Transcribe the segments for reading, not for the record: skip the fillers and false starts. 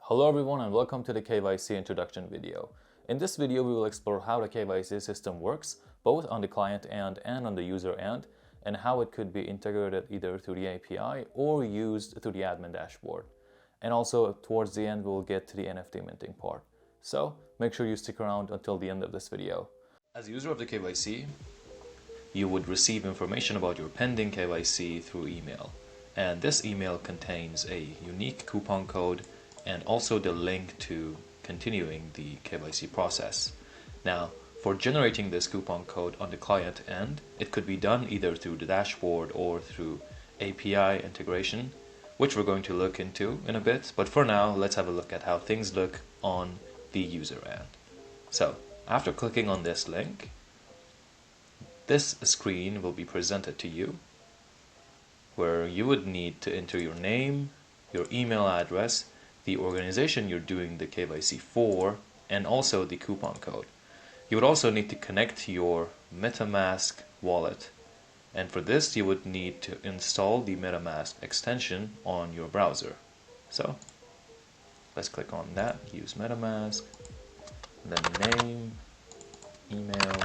Hello everyone and welcome to the KYC introduction video. In this video we will explore how the KYC system works both on the client end and on the user end, and how it could be integrated either through the API or used through the admin dashboard. And also towards the end we'll get to the NFT minting part. So make sure you stick around until the end of this video. As a user of the KYC, you would receive information about your pending KYC through email. And this email contains a unique coupon code and also the link to continuing the KYC process. Now, for generating this coupon code on the client end, it could be done either through the dashboard or through API integration, which we're going to look into in a bit. But for now, let's have a look at how things look on the user end. So, after clicking on this link, this screen will be presented to you, where you would need to enter your name, your email address, the organization you're doing the KYC for, and also the coupon code. You would also need to connect your MetaMask wallet, and for this you would need to install the MetaMask extension on your browser. So let's click on that, use MetaMask, then name, email,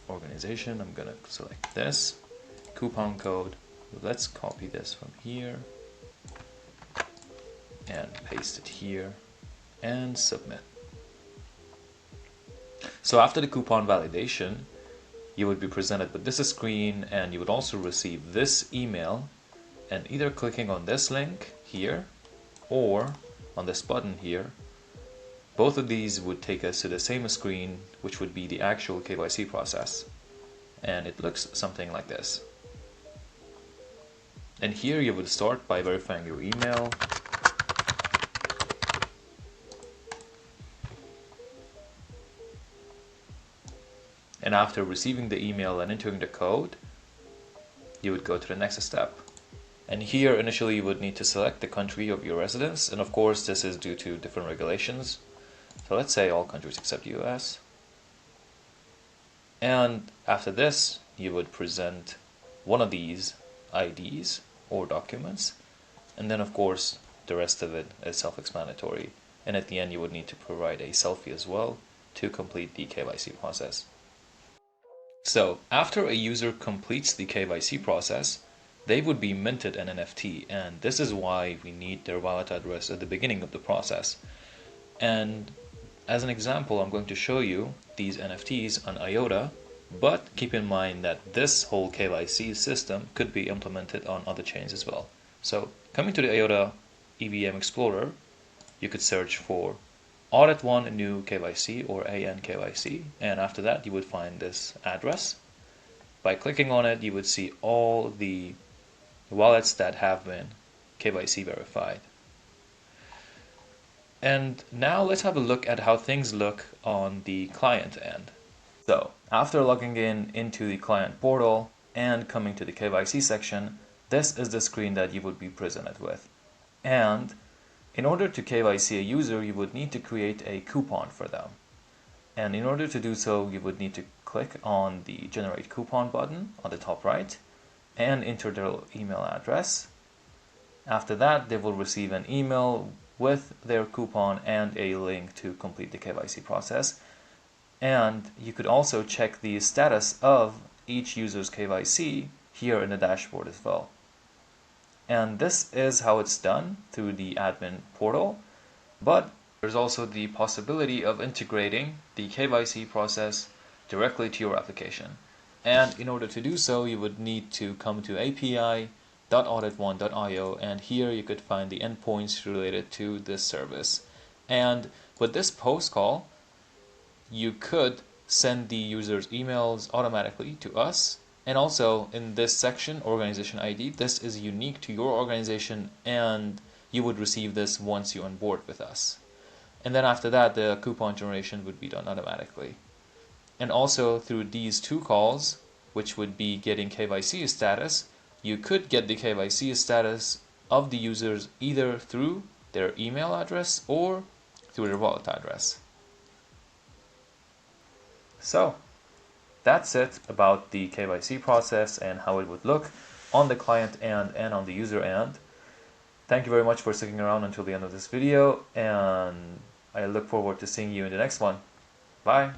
organization, I'm gonna select this, coupon code, let's copy this from here and paste it here and submit. So after the coupon validation, you would be presented with this screen, and you would also receive this email, and either clicking on this link here or on this button here, both of these would take us to the same screen, which would be the actual KYC process, and it looks something like this. And here you would start by verifying your email, and after receiving the email and entering the code, you would go to the next step. And here initially you would need to select the country of your residence, and of course this is due to different regulations. So let's say all countries except US. And after this you would present one of these IDs or documents, and then of course the rest of it is self-explanatory, and at the end you would need to provide a selfie as well to complete the KYC process. So after a user completes the KYC process, they would be minted an NFT, and this is why we need their wallet address at the beginning of the process. And as an example, I'm going to show you these NFTs on IOTA, but keep in mind that this whole KYC system could be implemented on other chains as well. So coming to the IOTA EVM Explorer, you could search for Audit 1 New KYC or ANKYC, and after that you would find this address. By clicking on it, you would see all the wallets that have been KYC verified. And now let's have a look at how things look on the client end. So after logging in into the client portal and coming to the KYC section, this is the screen that you would be presented with. And in order to KYC a user, you would need to create a coupon for them. And in order to do so, you would need to click on the Generate Coupon button on the top right and enter their email address. After that, they will receive an email with their coupon and a link to complete the KYC process. And you could also check the status of each user's KYC here in the dashboard as well. And this is how it's done through the admin portal, but there's also the possibility of integrating the KYC process directly to your application. And in order to do so, you would need to come to api.audit1.io, and here you could find the endpoints related to this service. And with this post call, you could send the user's emails automatically to us. And also in this section, organization ID, this is unique to your organization, and you would receive this once you onboard with us. And then after that, the coupon generation would be done automatically. And also through these two calls, which would be getting KYC status, you could get the KYC status of the users either through their email address or through their wallet address. So that's it about the KYC process and how it would look on the client end and on the user end. Thank you very much for sticking around until the end of this video, and I look forward to seeing you in the next one. Bye!